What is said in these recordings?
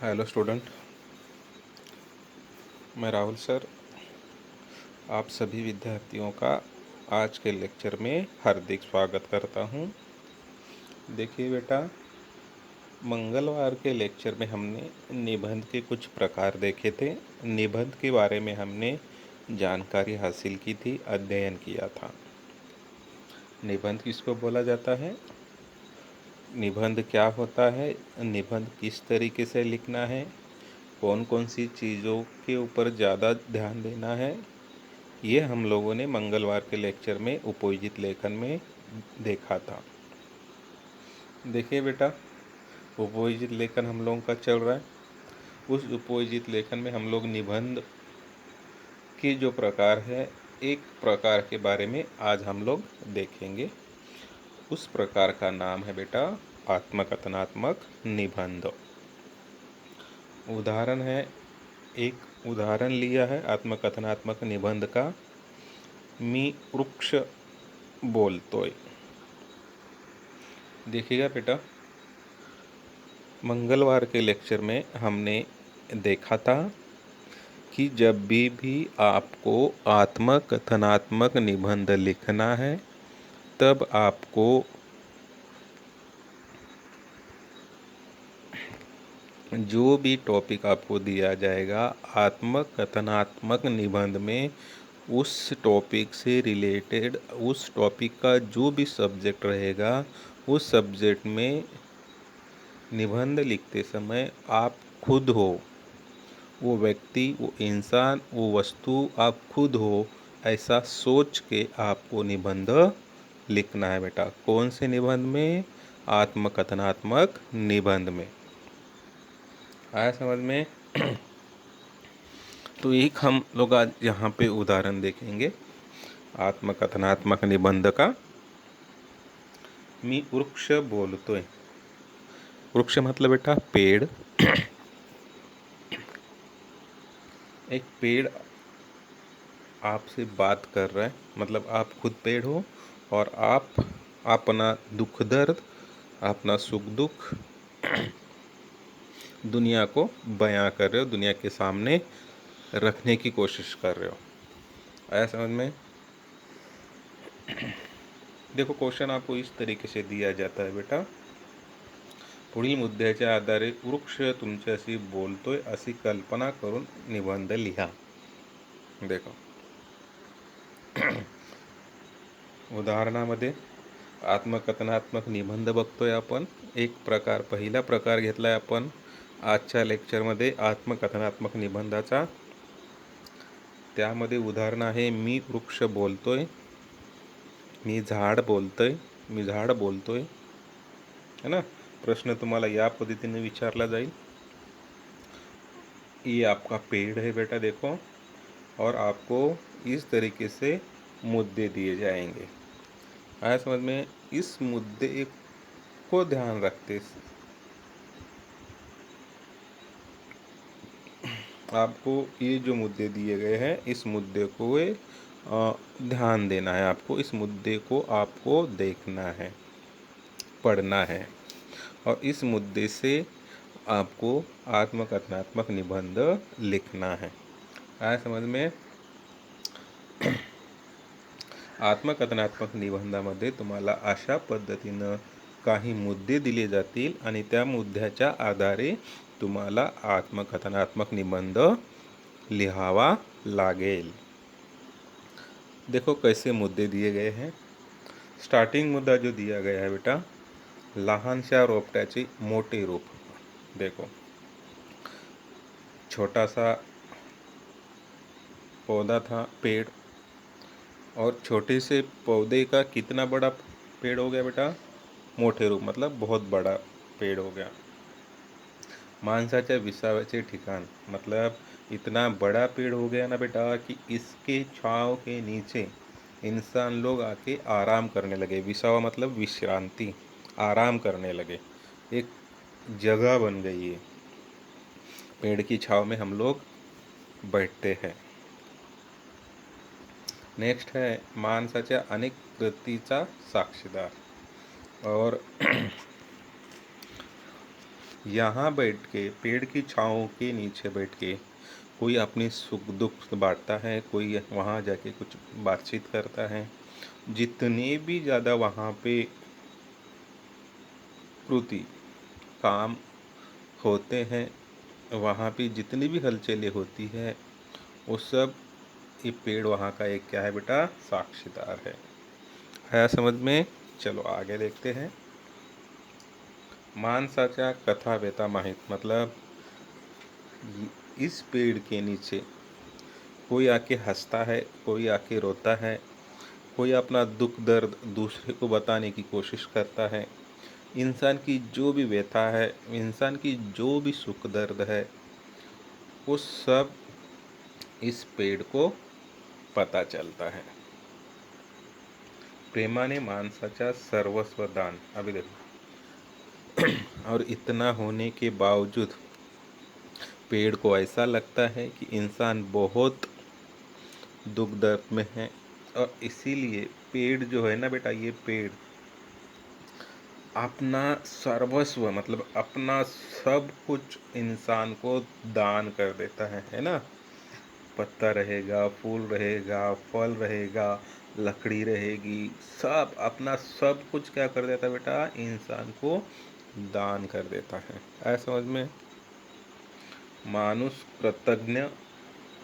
Hello student, मैं Rahul sir आप सभी विद्यार्थियों का आज के लेक्चर में हार्दिक स्वागत करता हूं। देखिए बेटा, मंगलवार के लेक्चर में हमने निबंध के कुछ प्रकार देखे थे। निबंध के बारे में हमने जानकारी हासिल की थी, अध्ययन किया था। निबंध किसको बोला जाता है, निबंध क्या होता है, निबंध किस तरीके से लिखना है, कौन कौन सी चीज़ों के ऊपर ज़्यादा ध्यान देना है, ये हम लोगों ने मंगलवार के लेक्चर में उपयोजित लेखन में देखा था। देखिए बेटा, उपयोजित लेखन हम लोगों का चल रहा है। उस उपयोजित लेखन में हम लोग निबंध के जो प्रकार है, एक प्रकार के बारे में आज हम लोग देखेंगे। उस प्रकार का नाम है बेटा आत्मकथनात्मक निबंध। उदाहरण है, एक उदाहरण लिया है आत्मकथनात्मक निबंध का। मी वृक्ष बोलतोय। देखिएगा बेटा, मंगलवार के लेक्चर में हमने देखा था कि जब भी आपको आत्मकथनात्मक निबंध लिखना है, तब आपको जो भी टॉपिक आपको दिया जाएगा आत्मकथनात्मक निबंध में, उस टॉपिक से रिलेटेड उस टॉपिक का जो भी सब्जेक्ट रहेगा, उस सब्जेक्ट में निबंध लिखते समय आप खुद हो, वो व्यक्ति, वो इंसान, वो वस्तु आप खुद हो, ऐसा सोच के आपको निबंध लिखना है बेटा। कौन से निबंध में? आत्मकथनात्मक निबंध में। आया समझ में? तो एक हम लोग आज यहाँ पे उदाहरण देखेंगे आत्मकथनात्मक निबंध का। मी वृक्ष बोलतोय। वृक्ष मतलब बेटा पेड़। एक पेड़ आपसे बात कर रहा है, मतलब आप खुद पेड़ हो और आप अपना दुख दर्द, अपना सुख दुख दुनिया को बयां कर रहे हो, दुनिया के सामने रखने की कोशिश कर रहे हो। आया समझ में? देखो, क्वेश्चन आपको इस तरीके से दिया जाता है बेटा, पुढील मुद्द्याच्या आधारे वृक्ष तुमच्याशी बोलतोय अशी कल्पना करून निबंध लिहा। देखो, उदाहरणामध्ये आत्मकथनात्मक निबंध बघतोय आपण। एक प्रकार, पहिला प्रकार घेतलाय आपण आजच्या लेक्चरमध्ये आत्मकथनात्मक निबंधाचा। त्यामध्ये उदाहरण आहे, मी वृक्ष बोलतोय, मी झाड बोलतोय, मी झाड बोलतोय, है ना। प्रश्न तुम्हाला या पद्धतीने विचारला जाईल, ये आपका पेड़ है बेटा, देखो, और आपको इस तरीके से मुद्दे दिए जाएंगे। आया समझ में? इस मुद्दे को ध्यान रखते आपको ये जो मुद्दे दिए गए हैं, इस मुद्दे को ध्यान देना है। आपको इस मुद्दे को आपको देखना है, पढ़ना है, और इस मुद्दे से आपको आत्मकथनात्मक निबंध लिखना है। आया समझ में? आत्मकथनात्मक निबंधामध्ये तुम्हाला अशा पद्धतीनं काही मुद्दे दिले जातील आणि त्या मुद्द्याच्या आधारे तुम्हाला आत्मकथनात्मक निबंध लिहावा लागेल। देखो कैसे मुद्दे दिए गए हैं। स्टार्टिंग मुद्दा जो दिया गया है बेटा, लहानशा रोपट्याचे मोठे रूप। देखो, छोटा सा पौधा था, पेड़, और छोटे से पौधे का कितना बड़ा पेड़ हो गया बेटा? मोठे रूप, मतलब बहुत बड़ा पेड़ हो गया। माणसाच्या विसाव्याचे ठिकाण, मतलब इतना बड़ा पेड़ हो गया ना बेटा कि इसके छाँव के नीचे इंसान लोग आके आराम करने लगे। विसावा मतलब विश्रांति, आराम करने लगे, एक जगह बन गई है। पेड़ की छाँव में हम लोग बैठते हैं। नेक्स्ट है माणसाच्या अनेक कृतीचा साक्षीदार, और यहाँ बैठ के पेड़ की छाँव के नीचे बैठ के कोई अपनी सुख दुख बांटता है, कोई वहाँ जाके कुछ बातचीत करता है। जितने भी ज़्यादा वहाँ पे कृति काम होते हैं, वहाँ पे जितनी भी हलचलें होती है, वो सब ये पेड़ वहाँ का एक क्या है बेटा, साक्षीदार है। आया समझ में? चलो आगे देखते हैं। माणसाच्या कथा व्यथा माहित, मतलब इस पेड़ के नीचे कोई आके हंसता है, कोई आके रोता है, कोई अपना दुख दर्द दूसरे को बताने की कोशिश करता है। इंसान की जो भी व्यथा है, इंसान की जो भी सुख दर्द है, वो सब इस पेड़ को पता चलता है। प्रेमाने माणसाचा सर्वस्व दान, अभी देखो, और इतना होने के बावजूद पेड़ को ऐसा लगता है कि इंसान बहुत दुख दर्द में है, और इसीलिए पेड़ जो है ना बेटा, ये पेड़ अपना सर्वस्व मतलब अपना सब कुछ इंसान को दान कर देता है ना। पत्ता रहेगा, फूल रहेगा, फल रहेगा, लकड़ी रहेगी, सब अपना सब कुछ क्या कर देता है बेटा, इंसान को दान कर देता है। ऐसा समझ में? मानुष कृतज्ञ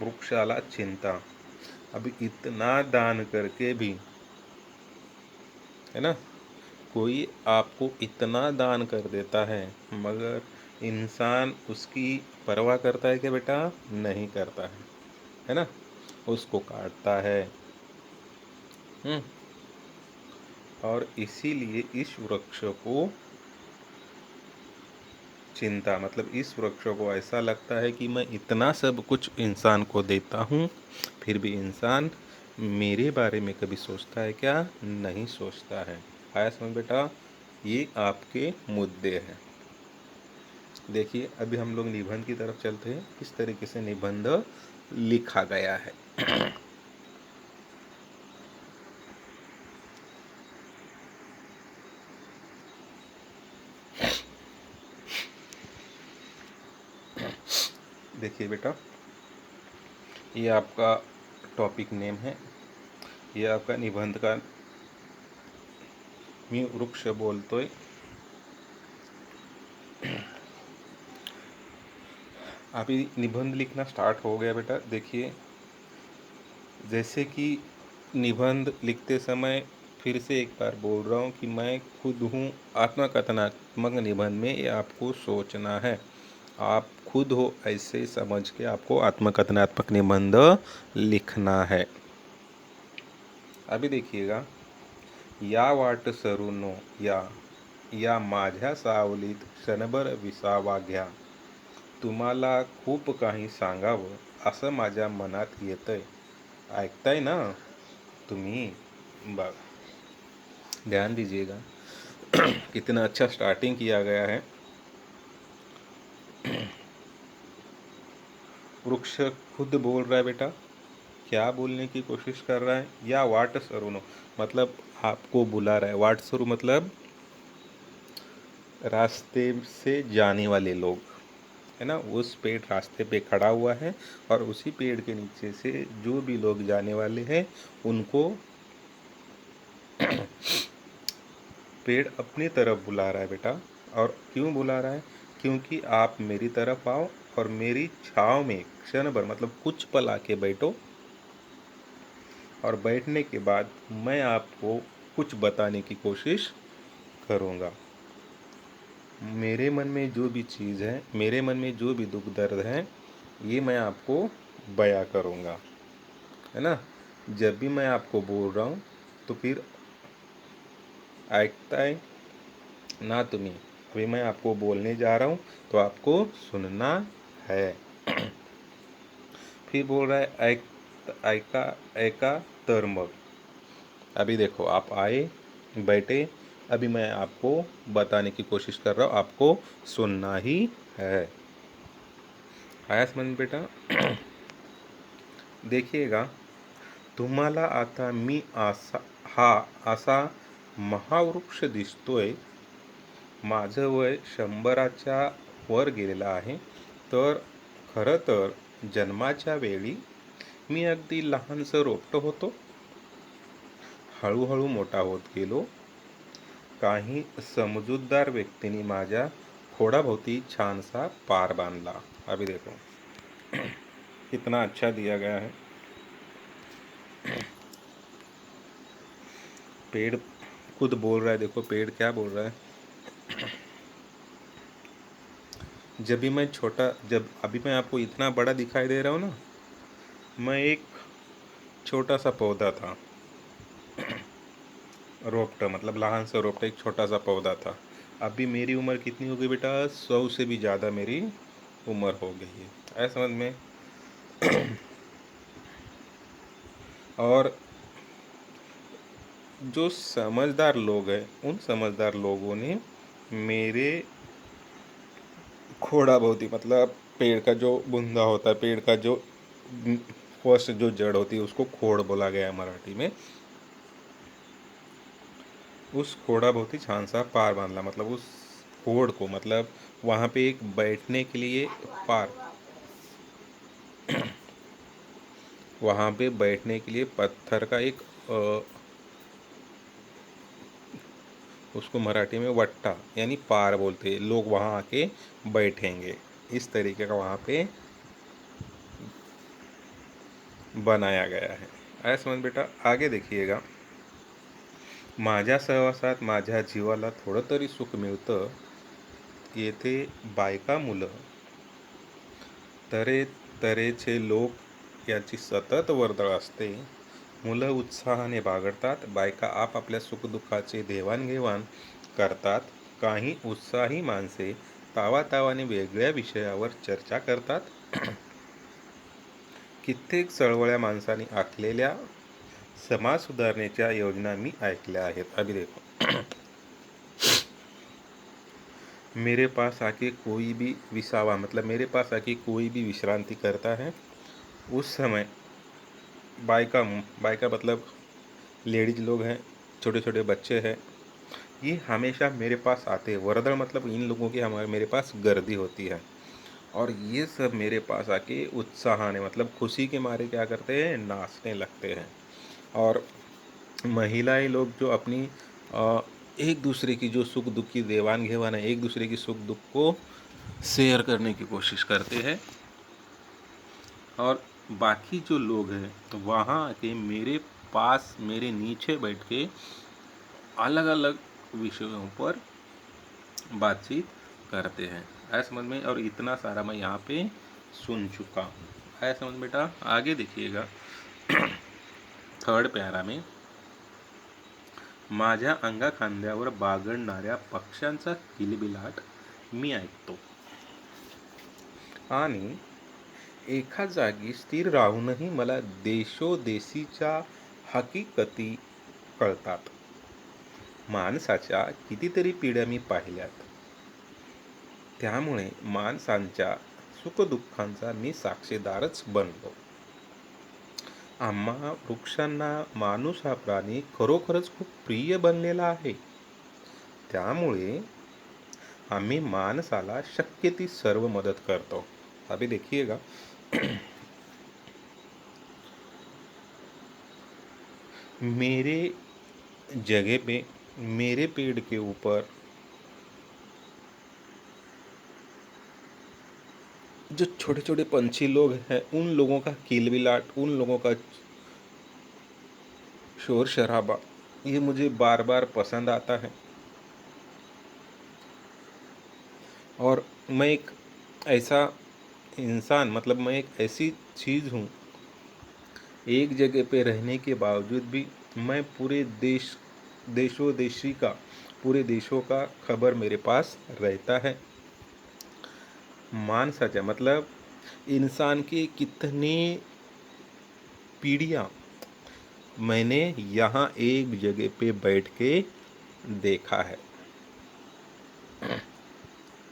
वृक्षाला चिंता, अभी इतना दान करके भी, है ना, कोई आपको इतना दान कर देता है, मगर इंसान उसकी परवाह करता है क्या बेटा? नहीं करता है ना, उसको काटता है। और इसीलिए इस वृक्ष को चिंता, मतलब इस वृक्ष को ऐसा लगता है कि मैं इतना सब कुछ इंसान को देता हूँ, फिर भी इंसान मेरे बारे में कभी सोचता है क्या? नहीं सोचता है। आया समझ बेटा? ये आपके मुद्दे हैं। देखिए अभी हम लोग निबंध की तरफ चलते हैं, किस तरीके से निबंध लिखा गया है। देखिए बेटा, ये आपका टॉपिक नेम है, ये आपका निबंध का मी वृक्ष बोलतोय। अभी निबंध लिखना स्टार्ट हो गया बेटा। देखिए जैसे कि निबंध लिखते समय, फिर से एक बार बोल रहा हूँ कि मैं खुद हूँ। आत्मकथनात्मक निबंध में ये आपको सोचना है, आप खुद हो ऐसे समझ के आपको आत्मकथनात्मक निबंध लिखना है। अभी देखिएगा, या वाट सरूनो, या माझ्या सावलीत क्षणभर विसावा घ्या, तुम्हाला खूप काही सांगावं असं माझ्या मनात येतंय, ऐकताय ना तुम्ही? बघ, ध्यान दीजिएगा। कितना अच्छा स्टार्टिंग किया गया है। वृक्ष खुद बोल रहा है बेटा, क्या बोलने की कोशिश कर रहा है? या वाट सरुनो, मतलब आपको बुला रहा है। वाट सरू मतलब रास्ते से जाने वाले लोग, है ना। उस पेड़ रास्ते पे खड़ा हुआ है, और उसी पेड़ के नीचे से जो भी लोग जाने वाले हैं उनको पेड़ अपनी तरफ बुला रहा है बेटा। और क्यों बुला रहा है? क्योंकि आप मेरी तरफ आओ और मेरी छाँव में क्षण भर मतलब कुछ पल आके बैठो, और बैठने के बाद मैं आपको कुछ बताने की कोशिश करूँगा। मेरे मन में जो भी चीज़ है, मेरे मन में जो भी दुख दर्द है, ये मैं आपको बयां करूँगा, है ना। जब भी मैं आपको बोल रहा हूँ तो फिर ऐकता है ना तुम्ही? अभी मैं आपको बोलने जा रहा हूँ तो आपको सुनना है। फिर बोल रहा है ऐका ऐका तर मग। अभी देखो, आप आए, बैठे, अभी मैं आपको बताने की कोशिश कर रहा हूँ, आपको सुनना ही है। आया समझ में बेटा? देखिएगा, तुम्हाला आता मी हा असा महावृक्ष दिसतोय, माझं वय 100च्या वर गेलेला आहे. तर खरं तर जन्माच्या वेळी मी अगदी लहानसं रोपटं होतो. हळूहळू मोठा होत गेलो. काही समजूतदार व्यक्तींनी माझ्या खोडाभोवती छानसा पार बांधला. अभी देखो कितना अच्छा दिया गया है. पेड़ खुद बोल रहा है. देखो पेड़ क्या बोल रहा है. जब अभी मैं आपको इतना बड़ा दिखाई दे रहा हूँ ना, मैं एक छोटा सा पौधा था. रोपटा मतलब लहान सा रोपटा, एक छोटा सा पौधा था. अभी मेरी उम्र कितनी हो गई बेटा? 100 से भी ज़्यादा मेरी उम्र हो गई है. ऐसा समझ में. और जो समझदार लोग हैं, उन समझदार लोगों ने मेरे खोड़ा बहुत ही मतलब पेड़ का जो बुंदा होता है, पेड़ का जो फर्स्ट जो जड़ होती है उसको खोड़ बोला गया है मराठी में. उस खोड़ा बहुत ही छान सा पार बांधला. मतलब उस खोड़ को मतलब वहाँ पे एक बैठने के लिए पार, वहाँ पे बैठने के लिए पत्थर का एक उसको मराठी में वट्टा यानी पार बोलते हैं. लोग वहाँ आके बैठेंगे. इस तरीके का वहाँ पे बनाया गया है. आया समझ बेटा. आगे देखिएगा. माझ्या सहवासात माझ्या जीवाला थोडं तरी सुख मिळतं. येथे बायका मुलं तऱ्हेचे लोक याची सतत वर्दळ असते. मुलं उत्साहाने बागडतात. बायका आपापल्या सुखदुःखाचे देवाणघेवाण करतात. काही उत्साही माणसे तावातावाने वेगळ्या विषयावर चर्चा करतात. कित्येक चळवळ्या माणसांनी आखलेल्या समाज सुधारणेच्या योजना मी ऐकल्या आहेत. अभी देखो. मेरे पास आके कोई भी विसावा मतलब मेरे पास आके कोई भी विश्रांति करता है, उस समय बायका बायका मतलब लेडीज लोग हैं, छोटे छोटे बच्चे हैं, ये हमेशा मेरे पास आते हैं. वर्दळ मतलब इन लोगों की हमारे मेरे पास गर्दी होती है. और ये सब मेरे पास आके उत्साहाने मतलब खुशी के मारे क्या करते हैं, नाचने लगते हैं. और महिलाएं लोग जो अपनी एक दूसरे की जो सुख दुख की देवान घेवान है, एक दूसरे की सुख दुख को शेयर करने की कोशिश करते हैं. और बाकी जो लोग हैं तो वहाँ आके मेरे पास मेरे नीचे बैठ के अलग अलग विषयों पर बातचीत करते हैं. ऐसा समझ में. और इतना सारा मैं यहाँ पे सुन चुका हूँ. ऐसा समझ बेटा. आगे देखिएगा. थर्ड प्यारा में माझ्या अंगाखांद्यावर बागडणाऱ्या पक्ष्यांचा किलबिलाट मी ऐकतो. आणि एका जागी स्थिर राहूनही मला देशोदेशीच्या हकीकती कळतात. माणसाच्या कितीतरी पिढ्या मी पाहिल्यात. त्यामुळे माणसांच्या सुखदुःखांचा मी साक्षीदारच बनलो. आम्हा वृक्षांना माणूस हा प्राणी खरोखरच खूप प्रिय बनलेला आहे. त्यामुळे आम्ही माणसाला शक्य ती सर्व मदत करतो. अभी देखिएगा. मेरे जगह पे मेरे पेड़ के ऊपर जो छोटे छोटे पंछी लोग हैं, उन लोगों का किलबिलाट, उन लोगों का शोर शराबा, ये मुझे बार बार पसंद आता है. और मैं एक ऐसा इंसान मतलब मैं एक ऐसी चीज़ हूँ, एक जगह पे रहने के बावजूद भी मैं पूरे देशों का पूरे देशों का खबर मेरे पास रहता है. माणसाच्या मतलब इंसान की कितनी पीढ़ियाँ मैंने यहाँ एक जगह पे बैठ के देखा है.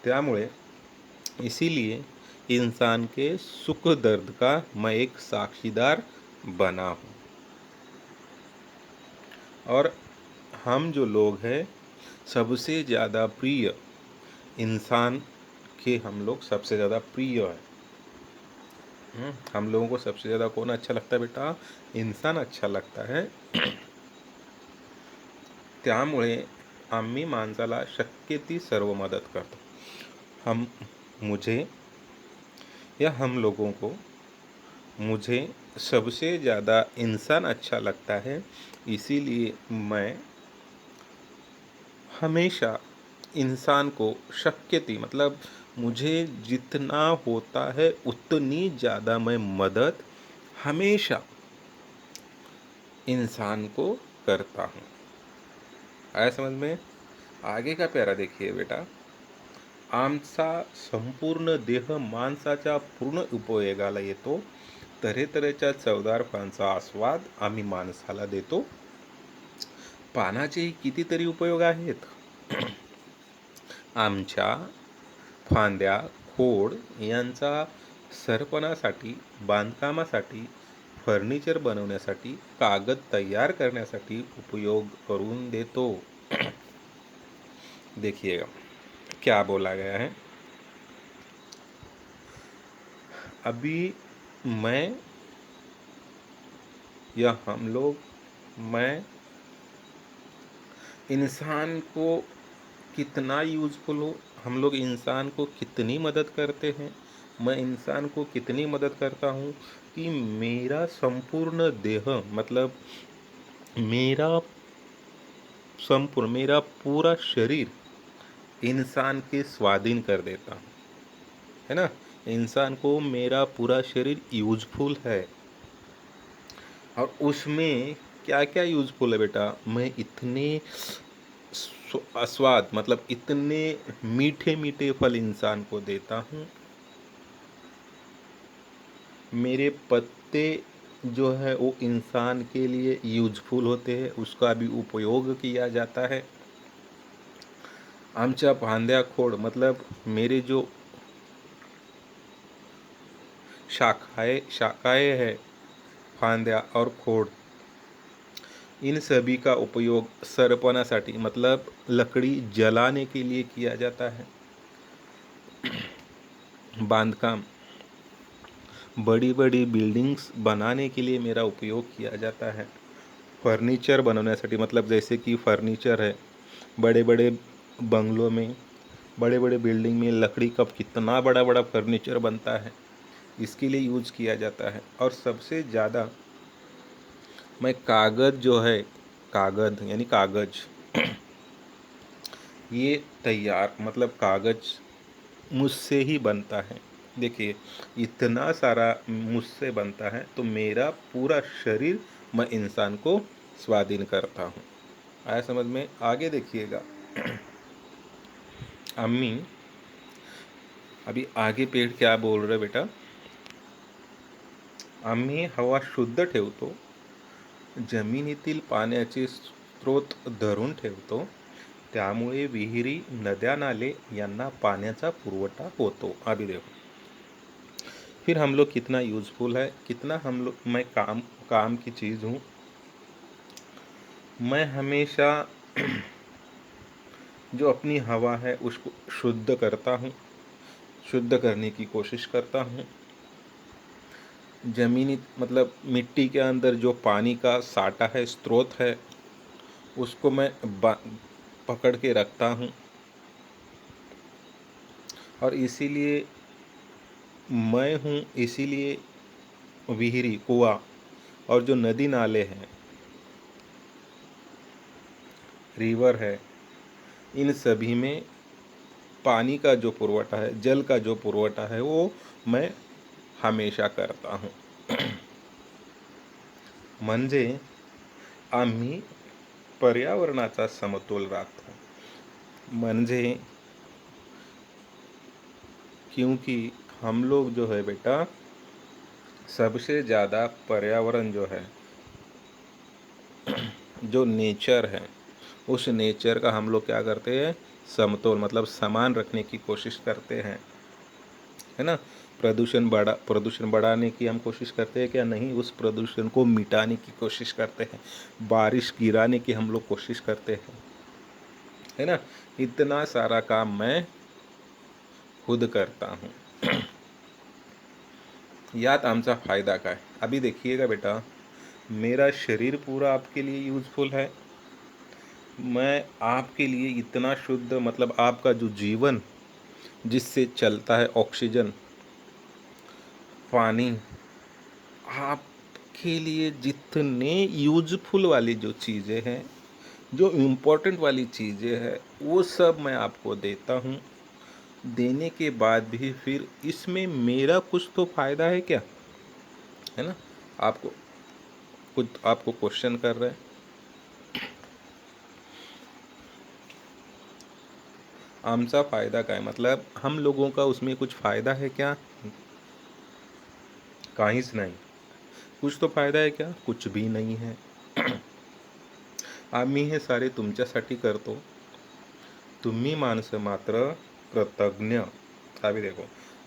त्यामुळे इसीलिए इंसान के सुख दर्द का मैं एक साक्षीदार बना हूँ. और हम जो लोग हैं, सबसे ज़्यादा प्रिय इंसान कि हम लोग सबसे ज़्यादा प्रिय है। हम लोगों को सबसे ज़्यादा कौन अच्छा लगता है बेटा? इंसान अच्छा लगता है। त्यामुळे आम्ही माणसाला शक्य ती सर्व मदत करतो। हम मुझे या हम लोगों को मुझे सबसे ज़्यादा इंसान अच्छा लगता है, इसीलिए मैं हमेशा इंसान को शक्य थी मतलब मुझे जितना होता है उतनी ज़्यादा मैं मदद हमेशा इंसान को करता हूँ। आया समझ में? आगे का प्यारा देखिए बेटा। आमचा संपूर्ण देह मांसाच्या पूर्ण उपयोगाला येतो, तऱ्हेतऱ्हेच्या चवदार फळांचा आस्वाद आम्ही माणसाला देतो। पानाचेही कितीतरी उपयोग आहेत। आमच्या फांद्या, खोड यांचा सरपणासाठी, बांधकामासाठी, फर्निचर बनवण्यासाठी, कागद तयार करण्यासाठी उपयोग करून देतो। देखिएगा क्या बोला गया है। अभी मैं या हम लोग, मैं इंसान को कितना यूज़फुल हो, हम लोग इंसान को कितनी मदद करते हैं, मैं इंसान को कितनी मदद करता हूँ कि मेरा संपूर्ण देह मतलब मेरा मेरा पूरा शरीर इंसान के स्वाधीन कर देता हूँ, है ना। इंसान को मेरा पूरा शरीर यूजफुल है और उसमें क्या क्या यूजफुल है बेटा? मैं इतने स्वाद मतलब इतने मीठे मीठे फल इंसान को देता हूँ। मेरे पत्ते जो है वो इंसान के लिए यूजफुल होते हैं, उसका भी उपयोग किया जाता है। आमच्या फांद्या खोड मतलब मेरे जो शाखाएं है, फांद्या और खोड, इन सभी का उपयोग सरपणासाठी मतलब लकड़ी जलाने के लिए किया जाता है। बांधकाम, बड़ी बड़ी बिल्डिंग्स बनाने के लिए मेरा उपयोग किया जाता है। फर्नीचर बनवण्यासाठी मतलब जैसे कि फर्नीचर है, बड़े बड़े बंगलों में, बड़े बड़े बिल्डिंग में लकड़ी का कितना बड़ा बड़ा फर्नीचर बनता है, इसके लिए यूज़ किया जाता है। और सबसे ज़्यादा मैं कागज़ जो है, कागज़ यानी कागज़, ये तैयार मतलब कागज़ मुझसे ही बनता है। देखिए इतना सारा मुझसे बनता है तो मेरा पूरा शरीर मैं इंसान को स्वाधीन करता हूँ। आया समझ में? आगे देखिएगा। अम्मी अभी आगे पेड़ क्या बोल रहे बेटा? आम्ही हवा शुद्ध ठेवतो, जमिनीतील पाण्याचे स्रोत धरून ठेवतो, त्यामुळे विहिरी, नद्या, नाले यांना पाण्याचा पुरवठा होतो। अभी देखो फिर हम लोग कितना यूज़फुल है, कितना हम लोग मैं काम की चीज़ हूँ। मैं हमेशा जो अपनी हवा है उसको शुद्ध करता हूँ, शुद्ध करने की कोशिश करता हूँ। ज़मीनी मतलब मिट्टी के अंदर जो पानी का साटा है, स्रोत है, उसको मैं पकड़ के रखता हूँ। और इसीलिए मैं हूँ, इसीलिए विहिरी, कुआं और जो नदी नाले हैं, रिवर है, इन सभी में पानी का जो पुरवठा है, जल का जो पुरवठा है, वो मैं हमेशा करता हूँ। म्हणजे आम्ही पर्यावरणाचा समतोल राखतो। म्हणजे क्योंकि हम लोग जो है बेटा सबसे ज़्यादा पर्यावरण जो है, जो नेचर है, उस नेचर का हम लोग क्या करते हैं? समतोल मतलब समान रखने की कोशिश करते हैं, है ना। प्रदूषण बढ़ाने की हम कोशिश करते हैं क्या? नहीं, उस प्रदूषण को मिटाने की कोशिश करते हैं। बारिश गिराने की हम लोग कोशिश करते हैं, है ना। इतना सारा काम मैं खुद करता हूँ। यात आमचा फायदा काय? अभी देखिएगा बेटा, मेरा शरीर पूरा आपके लिए यूज़फुल है। मैं आपके लिए इतना शुद्ध, मतलब आपका जो जीवन जिससे चलता है, ऑक्सीजन, पानी, आपके लिए जितने यूजफुल वाली जो चीज़ें हैं, जो इम्पोर्टेंट वाली चीज़ें हैं, वो सब मैं आपको देता हूँ। देने के बाद भी फिर इसमें मेरा कुछ तो फ़ायदा है क्या? है ना? आपको खुद आपको क्वेश्चन कर रहे हैं। आमचा फ़ायदा काय? मतलब हम लोगों का उसमें कुछ फ़ायदा है क्या? काहीच नाही। कुछ तो फायदा आहे क्या? कुछ भी नहीं है। आम्ही हे सारे तुमच्यासाठी करतो, तुम्ही माणसं मात्र कृतज्ञ। अभी देखो,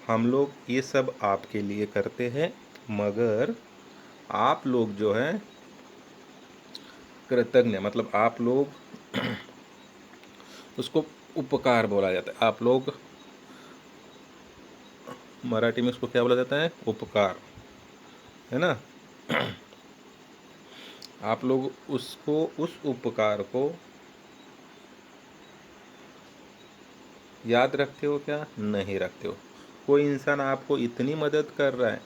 हम लोग ये सब आपके लिए करते हैं, मगर आप लोग जो है कृतज्ञ, मतलब आप लोग उसको उपकार बोला जाता है। आप लोग मराठी में उसको क्या बोला जाता है? उपकार, है ना? आप लोग उसको, उस उपकार को याद रखते हो क्या? नहीं रखते हो। कोई इंसान आपको इतनी मदद कर रहा है,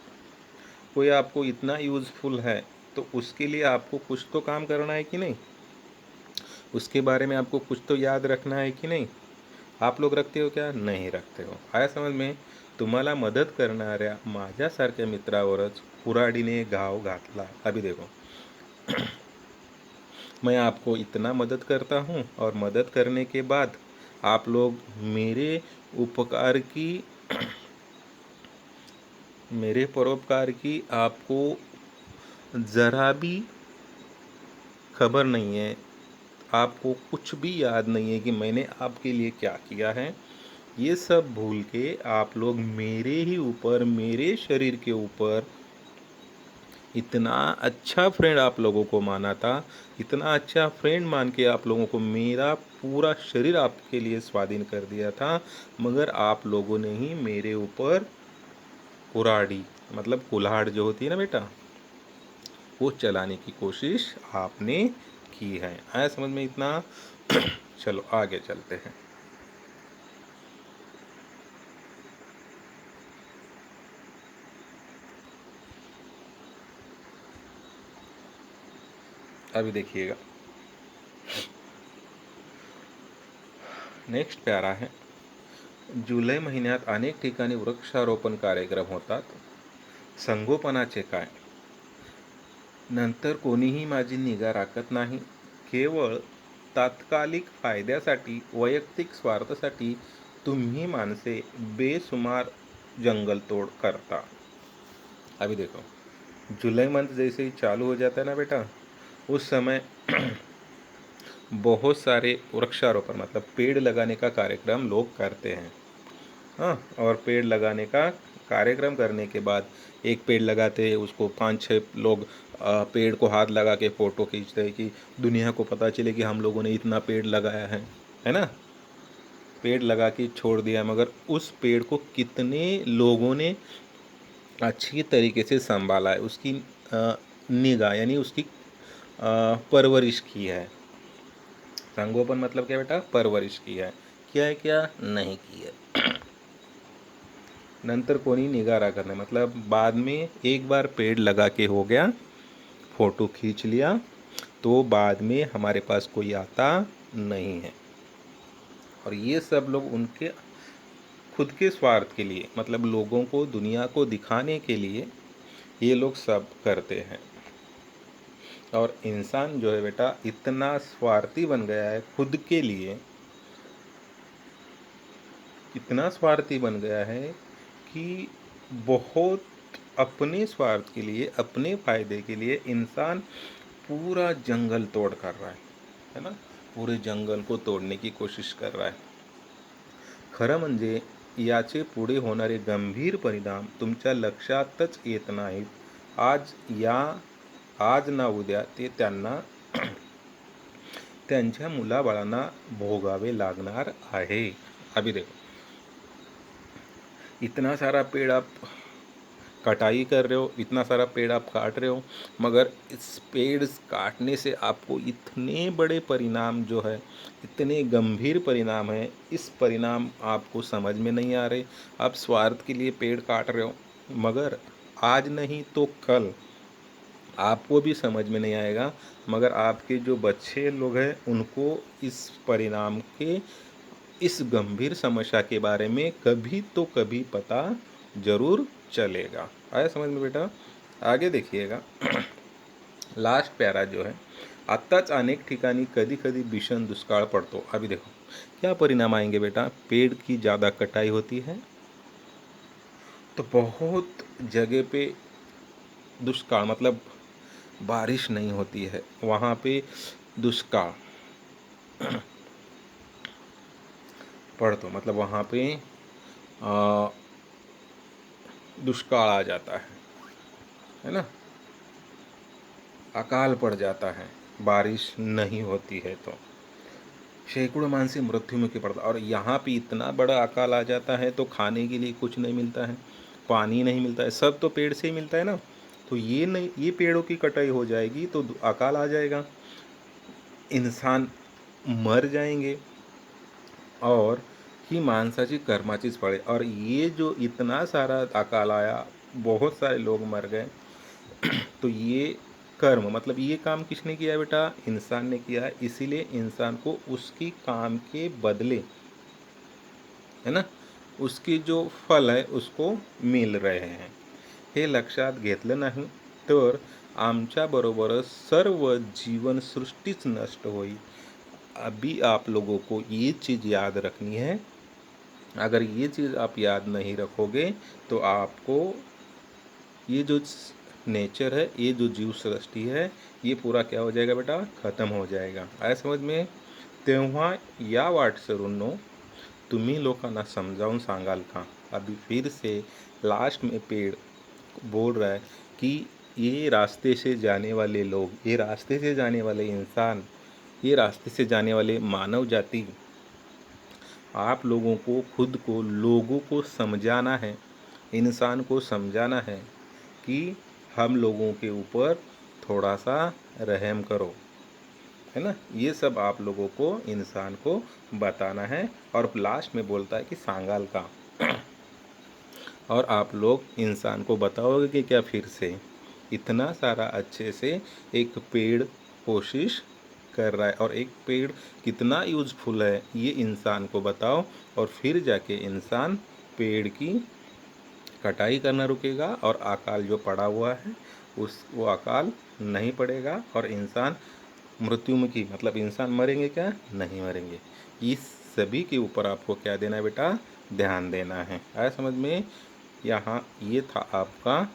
कोई आपको इतना यूज़फुल है, तो उसके लिए आपको कुछ तो काम करना है कि नहीं? उसके बारे में आपको कुछ तो याद रखना है कि नहीं? आप लोग रखते हो क्या? नहीं रखते हो। आया समझ में? तुम्हाला मदत करणाऱ्या माझ्यासारख्या मित्रावरच कुऱ्हाडीने घाव घातला। अभी देखो, मैं आपको इतना मदद करता हूँ, और मदद करने के बाद आप लोग मेरे उपकार की, मेरे परोपकार की आपको ज़रा भी खबर नहीं है, आपको कुछ भी याद नहीं है कि मैंने आपके लिए क्या किया है। ये सब भूल के आप लोग मेरे ही ऊपर, मेरे शरीर के ऊपर इतना अच्छा फ्रेंड आप लोगों को माना था, इतना अच्छा फ्रेंड मान के आप लोगों को मेरा पूरा शरीर आपके लिए स्वाधीन कर दिया था, मगर आप लोगों ने ही मेरे ऊपर कुराड़ी, मतलब कुल्हाड़ जो होती है ना बेटा, वो चलाने की कोशिश आपने की है। आया समझ में इतना? चलो आगे चलते हैं। अभी देखिएगा, नेक्स्ट प्यारा है। जुलै महिन्यात अनेक ठिकाणी वृक्षारोपण कार्यक्रम होतात, संगोपनाचे काय? नंतर कोणीही माझी निगा राखत नाही, केवळ तात्कालिक फायद्यासाठी, वैयक्तिक स्वार्थासाठी तुम्ही माणसे बेसुमार जंगलतोड करता। अभी देखो, जुलाई मंथ जैसे ही चालू हो जाता है ना बेटा, उस समय बहुत सारे वृक्षारोपण, मतलब पेड़ लगाने का कार्यक्रम लोग करते हैं। हाँ, और पेड़ लगाने का कार्यक्रम करने के बाद एक पेड़ लगाते हैं, उसको 5-6 लोग पेड़ को हाथ लगा के फ़ोटो खींचते हैं कि दुनिया को पता चले कि हम लोगों ने इतना पेड़ लगाया है ना? पेड़ लगा के छोड़ दिया, मगर उस पेड़ को कितने लोगों ने अच्छी तरीके से संभाला है, उसकी निगाह यानी उसकी परवरिश की है। संगोपन मतलब क्या बेटा? परवरिश की है। क्या है? क्या नहीं की है। नंतर कोणी निगाह रखा नहीं, मतलब बाद में एक बार पेड़ लगा के हो गया, फ़ोटो खींच लिया, तो बाद में हमारे पास कोई आता नहीं है। और ये सब लोग उनके खुद के स्वार्थ के लिए, मतलब लोगों को, दुनिया को दिखाने के लिए ये लोग सब करते हैं। और इंसान जो है बेटा, इतना स्वार्थी बन गया है खुद के लिए, इतना स्वार्थी बन गया है कि बहुत अपने स्वार्थ के लिए, अपने फ़ायदे के लिए इंसान पूरा जंगल तोड़ कर रहा है ना? पूरे जंगल को तोड़ने की कोशिश कर रहा है। खरं म्हणजे याचे पुढे होणारे गंभीर परिणाम तुमच्या लक्षातच येत नाहीत। आज या आज ना उद्या ते त्यांना त्यांच्या मुलाबाळांना भोगावे लागणार आहे। अभी देखो, इतना सारा पेड़ आप कटाई कर रहे हो, इतना सारा पेड़ आप काट रहे हो, मगर इस पेड़ काटने से आपको इतने बड़े परिणाम जो है, इतने गंभीर परिणाम है, इस परिणाम आपको समझ में नहीं आ रहे। आप स्वार्थ के लिए पेड़ काट रहे हो, मगर आज नहीं तो कल आपको भी समझ में नहीं आएगा, मगर आपके जो बच्चे लोग हैं उनको इस परिणाम के, इस गंभीर समस्या के बारे में कभी तो कभी पता जरूर चलेगा। आया समझ में बेटा? आगे देखिएगा। लास्ट पॅरा जो है, आत्ताच अनेक ठिकाणी कधी कधी भीषण दुष्काळ पड़तो। अभी देखो क्या परिणाम आएंगे बेटा, पेड़ की ज़्यादा कटाई होती है तो बहुत जगह पे दुष्काल मतलब बारिश नहीं होती है, वहाँ पे दुष्काल पड़तो मतलब वहाँ पे दुष्काल आ जाता है ना, अकाल पड़ जाता है, बारिश नहीं होती है तो सैकड़ों मानसी मृत्युमुखी पड़ता। और यहाँ पे इतना बड़ा अकाल आ जाता है तो खाने के लिए कुछ नहीं मिलता है, पानी नहीं मिलता है, सब तो पेड़ से ही मिलता है ना। तो ये नहीं, ये पेड़ों की कटाई हो जाएगी तो अकाल आ जाएगा, इंसान मर जाएंगे और ही माणसाची कर्माचीच फळे। और ये जो इतना सारा अकाल आया, बहुत सारे लोग मर गए, तो ये कर्म मतलब ये काम किसने किया बेटा, इंसान ने किया है। इसीलिए इंसान को उसकी काम के बदले, है ना, उसकी जो फल है उसको मिल रहे हैं। हे लक्षात घेतलं नाही तर आमच्याबरोबरच सर्व जीवनसृष्टीच नष्ट होईल। अभी आप लोगों को ये चीज़ याद रखनी है। अगर ये चीज़ आप याद नहीं रखोगे तो आपको ये जो नेचर है, ये जो जीव सृष्टि है, ये पूरा क्या हो जाएगा बेटा, ख़त्म हो जाएगा। आया समझ में? तेव्हा या वाटसरूंनो तुम्ही लोकांना समजावून सांगाल का? अभी फिर से लास्ट में पेड़ बोल रहा है कि ये रास्ते से जाने वाले लोग, ये रास्ते से जाने वाले इंसान, ये रास्ते से जाने वाले मानव जाति, आप लोगों को खुद को, लोगों को समझाना है, इंसान को समझाना है कि हम लोगों के ऊपर थोड़ा सा रहम करो, है ना। ये सब आप लोगों को, इंसान को बताना है। और लास्ट में बोलता है कि सांगाल का और आप लोग इंसान को बताओगे कि क्या फिर से इतना सारा अच्छे से एक पेड़ कोशिश कर रहा है और एक पेड़ कितना यूज़फुल है ये इंसान को बताओ, और फिर जाके इंसान पेड़ की कटाई करना रुकेगा और अकाल जो पड़ा हुआ है उस वो अकाल नहीं पड़ेगा और इंसान मृत्युमुखी मतलब इंसान मरेंगे क्या, नहीं मरेंगे। इस सभी के ऊपर आपको क्या देना है बेटा, ध्यान देना है। आया समझ में? यहाँ ये था आपका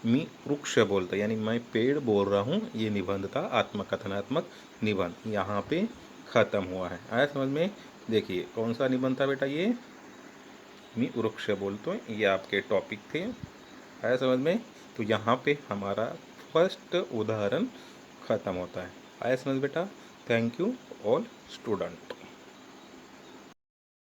मी वृक्ष बोलता, यानी मैं पेड़ बोल रहा हूँ, ये निबंध था, आत्मकथनात्मक निबंध यहाँ पे ख़त्म हुआ है। आया समझ में? देखिए कौन सा निबंध था बेटा, ये मी वृक्ष बोलते हैं, ये आपके टॉपिक थे। आया समझ में? तो यहाँ पे हमारा फर्स्ट उदाहरण ख़त्म होता है। आया समझ बेटा? Thank you all student.